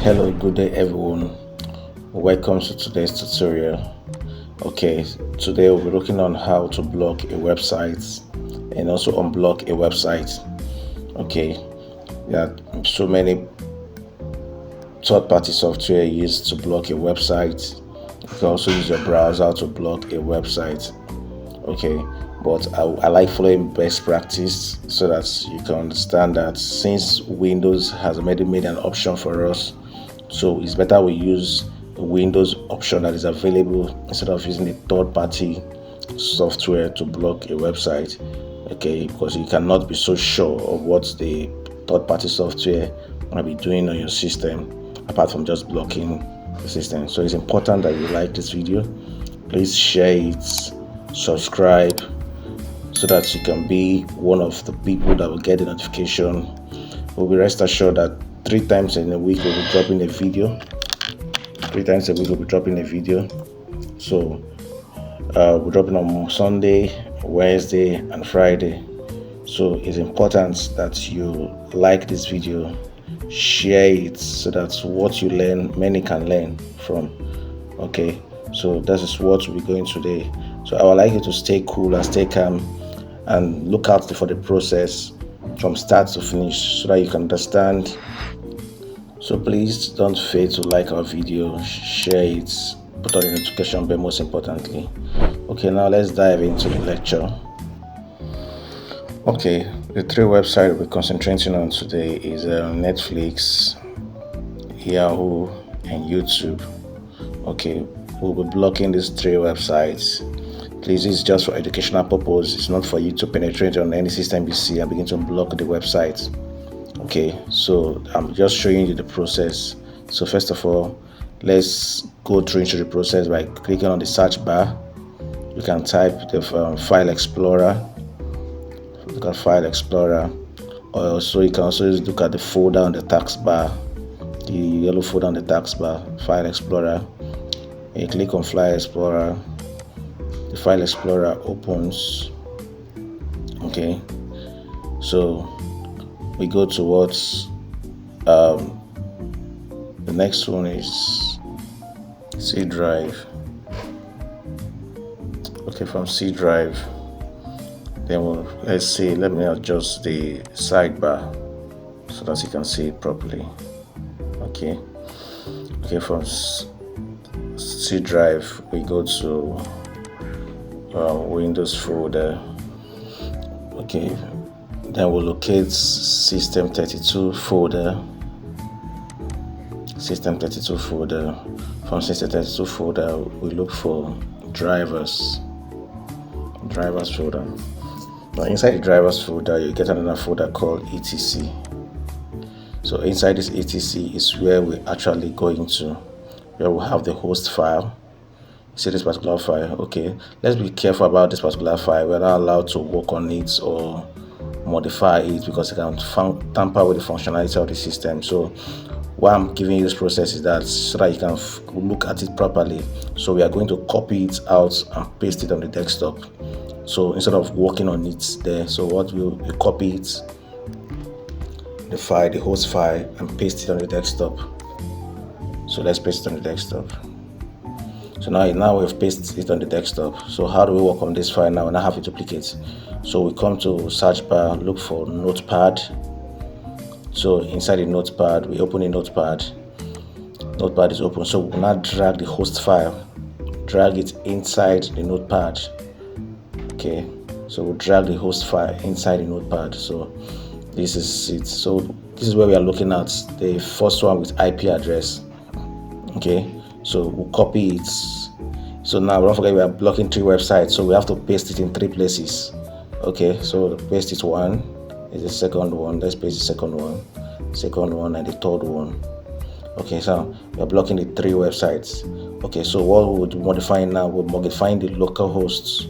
Hello, good day everyone. Welcome to today's tutorial. Okay, today we'll be looking on how to block a website and also unblock a website. Okay, there are so many third-party software used to block a website. You can also use your browser to block a website. Okay, but I like following best practice so that you can understand that since Windows has already made an option for us, so it's better we use the Windows option that is available instead of using the third-party software to block a website. Okay, because you cannot be so sure of what the third-party software might be doing on your system apart from just blocking the system. So it's important that you like this video. Please share it, subscribe, so that you can be one of the people that will get the notification. We'll be rest assured that 3 times in a week we'll be dropping a video. 3 times a week we'll be dropping a video. So we're dropping on Sunday, Wednesday, and Friday. So it's important that you like this video, share it, so that what you learn, many can learn from. Okay, so this is what we're going today. So I would like you to stay cool and stay calm and look out for the process from start to finish so that you can understand. So please don't fail to like our video, share it, put on the notification bell most importantly. Okay, now let's dive into the lecture. Okay, the 3 websites we're concentrating on today is Netflix, Yahoo, and YouTube. Okay, we'll be blocking these 3 websites. Please, it's just for educational purpose. It's not for you to penetrate on any system you see and begin to block the website. Okay, so I'm just showing you the process. So first of all, let's go through into the process by clicking on the search bar. You can type the file explorer. Look at file explorer, or also you can also look at the folder on the taskbar, the yellow folder on the taskbar, file explorer. You click on file explorer, the file explorer opens. Okay, so we go towards the next one is C drive. Okay, from C drive, then let me adjust the sidebar so that you can see it properly. Okay, from C drive we go to Windows folder. Okay, then we'll locate System32 folder. From System32 folder we look for drivers folder. Now inside the drivers folder you get another folder called etc. So inside this etc is where we're actually going to, where we have the host file. See this particular file. Okay, let's be careful about this particular file. We're not allowed to work on it or modify it because it can tamper with the functionality of the system. So why I'm giving you this process is that so that you can look at it properly. So we are going to copy it out and paste it on the desktop. So instead of working on it there, so what we copy it, the file, the host file, and paste it on the desktop. So let's paste it on the desktop. So now we've pasted it on the desktop. So how do we work on this file now? Now have to duplicate. So we come to search bar, look for Notepad. So inside the Notepad, we open a Notepad. Notepad is open. So we'll now drag the host file, drag it inside the Notepad. Okay, so we'll drag the host file inside the Notepad. So this is it. So this is where we are looking at the first one with IP address. Okay, so we'll copy it. So now don't forget we are blocking 3 websites, so we have to paste it in 3 places. Okay, so paste it one is the second one. Let's paste the second one, and the third one. Okay, so we are blocking the 3 websites. Okay, so what we would be modifying now, we're modifying the local host.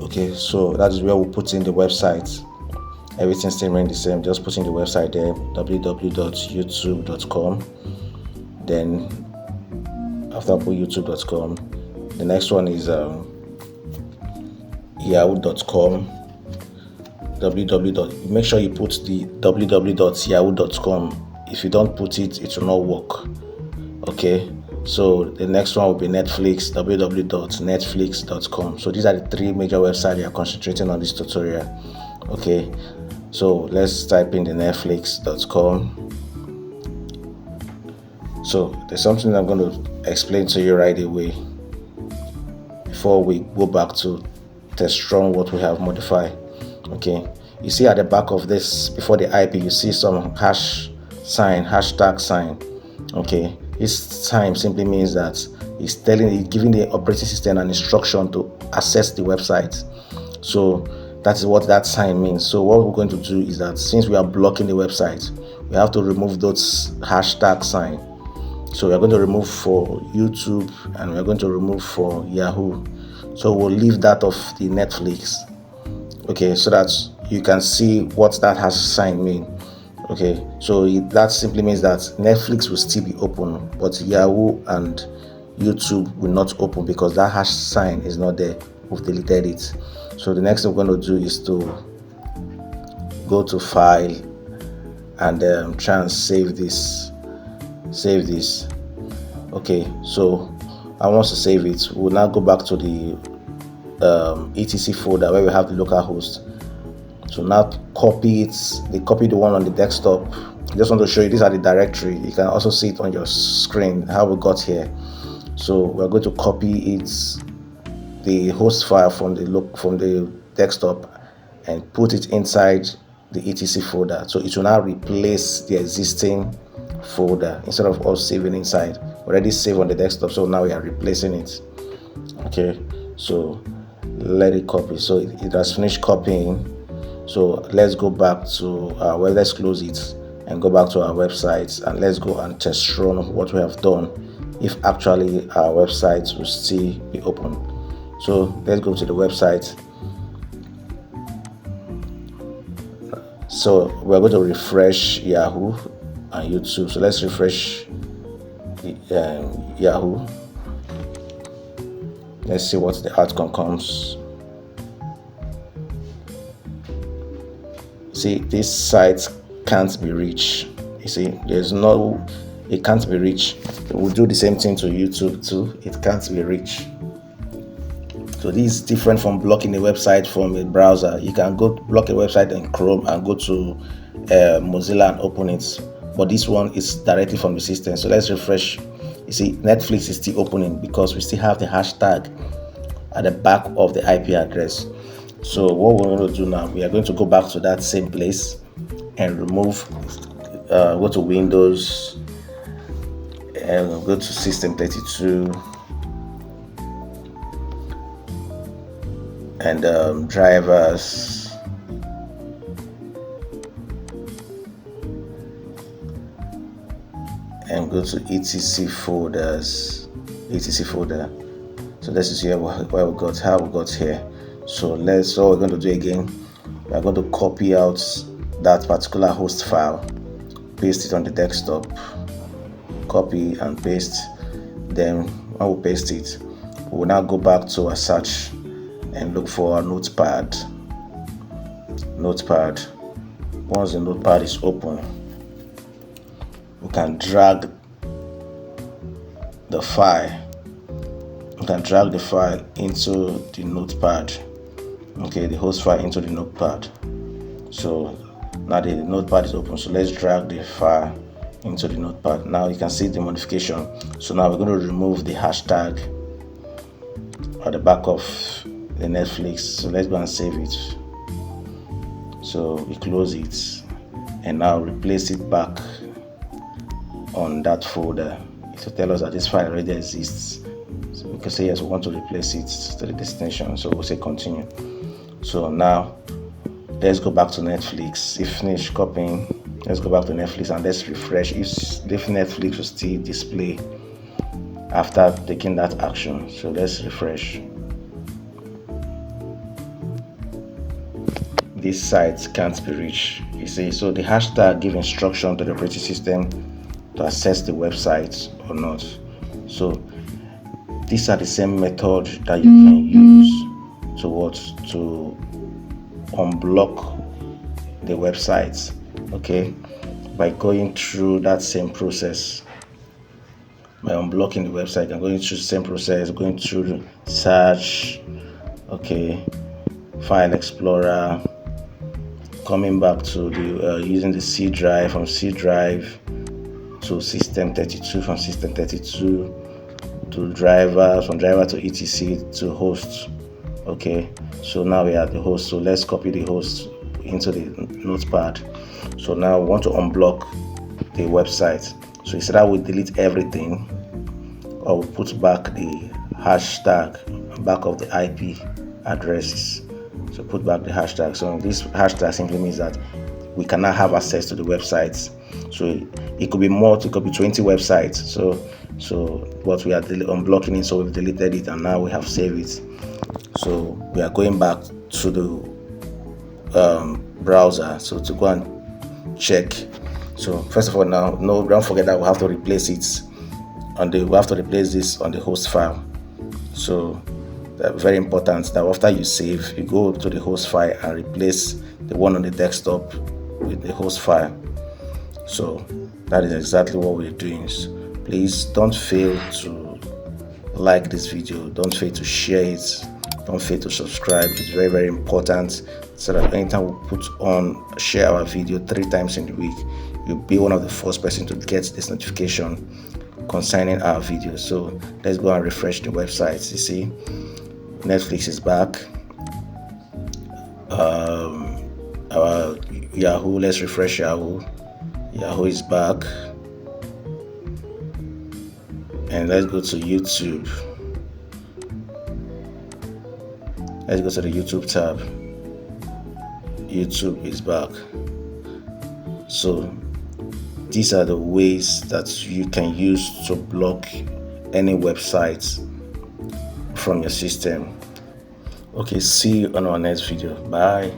Okay, so that is where we put in the website. Everything still remains the same, just putting the website there, www.youtube.com. Then after I put youtube.com, the next one is yahoo.com. Make sure you put the www.yahoo.com if you don't put it, it will not work. Okay, so the next one will be Netflix, www.netflix.com. So these are the three major websites we are concentrating on this tutorial. Okay, so let's type in the netflix.com. So there's something I'm going to explain to you right away before we go back to test run what we have modified. Okay, you see at the back of this, before the IP, you see some hashtag sign. Okay, this sign simply means that it's giving the operating system an instruction to access the website. So that is what that sign means. So what we're going to do is that since we are blocking the website, we have to remove those hashtag sign. So we're going to remove for YouTube and we're going to remove for Yahoo. So we'll leave that of the Netflix. Okay, so that you can see what that hash sign mean. Okay, so that simply means that Netflix will still be open, but Yahoo and YouTube will not open because that hash sign is not there. We've deleted it. So the next thing we're going to do is to go to File and try and save this. Okay, so I want to save it. We'll now go back to the etc folder where we have the local host. So now copy the one on the desktop. I just want to show you these are the directory. You can also see it on your screen how we got here. So we're going to copy the host file from the desktop and put it inside the etc folder. So it will now replace the existing folder instead of us saving inside. Already saved on the desktop, so now we are replacing it. Okay, so let it copy. So it has finished copying. So let's go back to let's close it and go back to our website and let's go and test run what we have done if actually our website will still be open. So let's go to the website. So we're going to refresh Yahoo and YouTube. So let's refresh Yahoo. Let's see what the outcome comes. See, this site can't be reached. You see, it can't be reached. We'll do the same thing to YouTube too. It can't be reached. So this is different from blocking a website from a browser. You can go block a website in Chrome and go to Mozilla and open it. But this one is directly from the system. So let's refresh. You see, Netflix is still opening because we still have the hashtag at the back of the IP address. So what we're going to do now, we are going to go back to that same place and remove, go to Windows and go to System 32 and drivers, and go to etc folder. So this is here where we got, how we got here. So what we're going to do again, we are going to copy out that particular host file, paste it on the desktop, copy and paste. Then when we paste it, we will now go back to our search and look for our notepad. Once the notepad is open, we can drag the file into the notepad. Okay, the host file into the notepad. So now the notepad is open, so let's drag the file into the notepad. Now you can see the modification. So now we're going to remove the hashtag at the back of the Netflix. So let's go and save it. So we close it and now replace it back on that folder. It will tell us that this file already exists. So we can say yes, we want to replace it to the destination. So we'll say continue. So now let's go back to Netflix. If finished copying, let's go back to Netflix and let's refresh if Netflix will still display after taking that action. So let's refresh. This site can't be reached. You see, so the hashtag give instruction to the operating system to access the website or not. So these are the same method that you can use to unblock the websites. Okay, by going through that same process. By unblocking the website, I'm going through the same process, going through search, okay, file explorer, coming back to the using the C drive, from C drive to system 32, from system 32 to driver, from driver to etc to host. Okay, so now we are at the host, so let's copy the host into the notepad. So now we want to unblock the website. So instead I will delete everything, or we put back the hashtag back of the IP addresses. So put back the hashtag. So this hashtag simply means that we cannot have access to the websites. So it could be more, it could be 20 websites. So what we are unblocking it, so we've deleted it and now we have saved it. So we are going back to the browser, so to go and check. So first of all, now don't forget that we have to replace it we have to replace this on the host file. So very important that after you save, you go to the host file and replace the one on the desktop with the host file. So that is exactly what we're doing. Please don't fail to like this video, don't fail to share it, don't fail to subscribe. It's very, very important, so that anytime we share our video 3 times in the week, you'll be one of the first person to get this notification concerning our video. So let's go and refresh the website. You see, Netflix is back. Our Yahoo, let's refresh Yahoo. Yahoo is back. And let's go to YouTube. Let's go to the YouTube tab. YouTube is back. So these are the ways that you can use to block any websites from your system. Okay, see you on our next video. Bye.